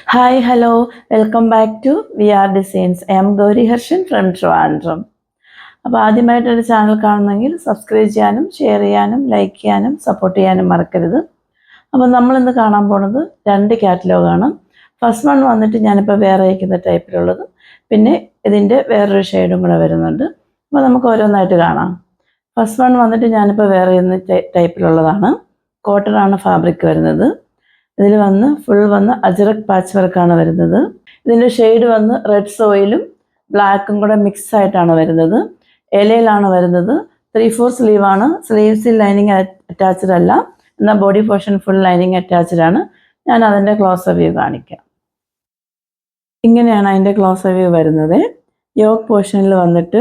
Hi, hello, welcome back to VR Designs. I am Gauri Harshan from Trivandrum. അപ്പോൾ ആദ്യമായിട്ടൊരു channel കാണുന്നെങ്കിൽ subscribe ചെയ്യാനും share ചെയ്യാനും like ചെയ്യാനും സപ്പോർട്ട് ചെയ്യാനും മറക്കരുത്. അപ്പോൾ നമ്മളിന്ന് കാണാൻ പോണത് രണ്ട് കാറ്റലോഗാണ്. ഫസ്റ്റ് വൺ വന്നിട്ട് ഞാനിപ്പോൾ വേറെ അയക്കുന്ന ടൈപ്പിലുള്ളത്, പിന്നെ ഇതിൻ്റെ വേറൊരു ഷെയ്ഡും കൂടെ വരുന്നുണ്ട്. അപ്പോൾ നമുക്ക് ഓരോന്നായിട്ട് കാണാം. ഫസ്റ്റ് വൺ വന്നിട്ട് ഞാനിപ്പോൾ വേറെ ടൈപ്പിലുള്ളതാണ്. കോട്ടൺ ആണ് ഫാബ്രിക് വരുന്നത്. ഇതിൽ വന്ന് ഫുൾ വന്ന് അജ്രക് പാച്ച് വർക്കാണ് വരുന്നത്. ഇതിൻ്റെ ഷെയ്ഡ് വന്ന് റെഡ് സോയിലും ബ്ലാക്കും കൂടെ മിക്സ് ആയിട്ടാണ് വരുന്നത്. ഇലയിലാണ് വരുന്നത്. 3/4 സ്ലീവാണ്. സ്ലീവ്സിൽ ലൈനിങ് അറ്റാച്ച്ഡ് അല്ല, എന്നാൽ body portion full lining attached ആണ്. ഞാൻ അതിൻ്റെ ക്ലോസ് വ്യൂ കാണിക്കാം. ഇങ്ങനെയാണ് അതിൻ്റെ ക്ലോസ് വ്യൂ വരുന്നത്. യോക്ക് പോർഷനിൽ വന്നിട്ട്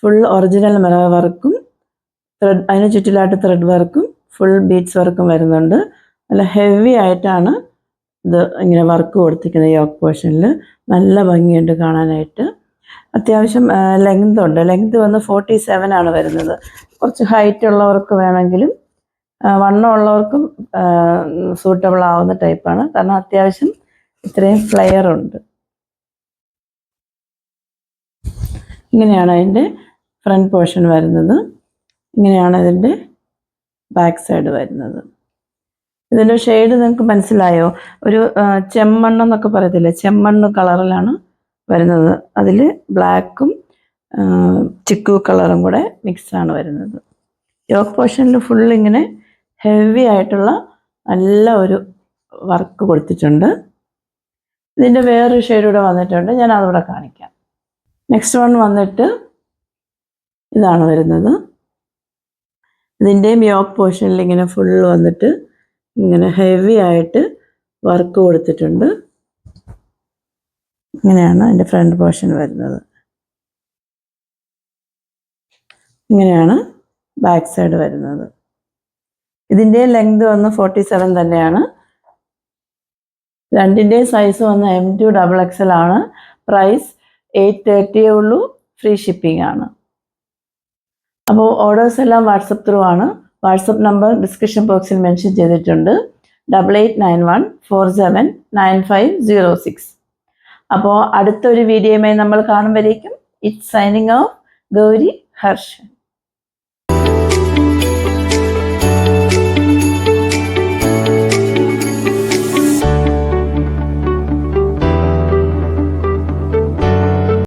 ഫുൾ ഒറിജിനൽ മിറർ വർക്കും അതിന് ചുറ്റിലായിട്ട് ത്രെഡ് വർക്കും ഫുൾ ബീഡ്സ് വർക്കും വരുന്നുണ്ട്. നല്ല ഹെവി ആയിട്ടാണ് ഇത് ഇങ്ങനെ വർക്ക് കൊടുത്തിരിക്കുന്നത്. യോക്ക് പോർഷനിൽ നല്ല ഭംഗിയുണ്ട് കാണാനായിട്ട്. അത്യാവശ്യം ലെങ്ത് ഉണ്ട്. ലെങ്ത് വന്ന് 47 ആണ് വരുന്നത്. കുറച്ച് ഹൈറ്റ് ഉള്ളവർക്ക് വേണമെങ്കിലും വണ്ണം ഉള്ളവർക്കും സൂട്ടബിൾ ആവുന്ന ടൈപ്പാണ്. കാരണം അത്യാവശ്യം ഇത്രയും ഫ്ലെയർ ഉണ്ട്. ഇങ്ങനെയാണ് അതിൻ്റെ ഫ്രണ്ട് പോർഷൻ വരുന്നത്. ഇങ്ങനെയാണ് ഇതിൻ്റെ ബാക്ക് സൈഡ് വരുന്നത്. ഇതിൻ്റെ ഷെയ്ഡ് നിങ്ങൾക്ക് മനസ്സിലായോ? ഒരു ചെമ്മണ്ണെന്നൊക്കെ പറയത്തില്ലേ, ചെമ്മണ്ണ് കളറിലാണ് വരുന്നത്. അതിൽ ബ്ലാക്കും ചിക്കു കളറും കൂടെ മിക്സാണ് വരുന്നത്. യോക്ക് പോർഷനിൽ ഫുൾ ഇങ്ങനെ ഹെവി ആയിട്ടുള്ള നല്ല ഒരു വർക്ക് കൊടുത്തിട്ടുണ്ട്. ഇതിൻ്റെ വേറൊരു ഷെയ്ഡ് കൂടെ വന്നിട്ടുണ്ട്, ഞാൻ അതുകൂടെ കാണിക്കാം. നെക്സ്റ്റ് വൺ വന്നിട്ട് ഇതാണ് വരുന്നത്. ഇതിൻ്റെയും യോക്ക് പോർഷനിൽ ഇങ്ങനെ ഫുൾ വന്നിട്ട് ഇങ്ങനെ ഹെവി ആയിട്ട് വർക്ക് കൊടുത്തിട്ടുണ്ട്. ഇങ്ങനെയാണ് അതിൻ്റെ ഫ്രണ്ട് പോർഷൻ വരുന്നത്. ഇങ്ങനെയാണ് ബാക്ക് സൈഡ് വരുന്നത്. ഇതിൻ്റെ ലെങ്ത് വന്ന് 47 തന്നെയാണ്. രണ്ടിൻ്റെയും സൈസ് വന്ന് M2 XXL ആണ്. പ്രൈസ് 830 ഉള്ളൂ. ഫ്രീ ഷിപ്പിംഗ് ആണ്. അപ്പോൾ ഓർഡേഴ്സ് എല്ലാം വാട്സപ്പ് ത്രൂ ആണ്. വാട്സപ്പ് നമ്പർ ഡിസ്ക്രിപ്ഷൻ ബോക്സിൽ മെൻഷൻ ചെയ്തിട്ടുണ്ട്. 8891479506. അപ്പോൾ അടുത്തൊരു വീഡിയോയുമായി നമ്മൾ കാണുമ്പോഴേക്കും it's signing off Gauri Harshan.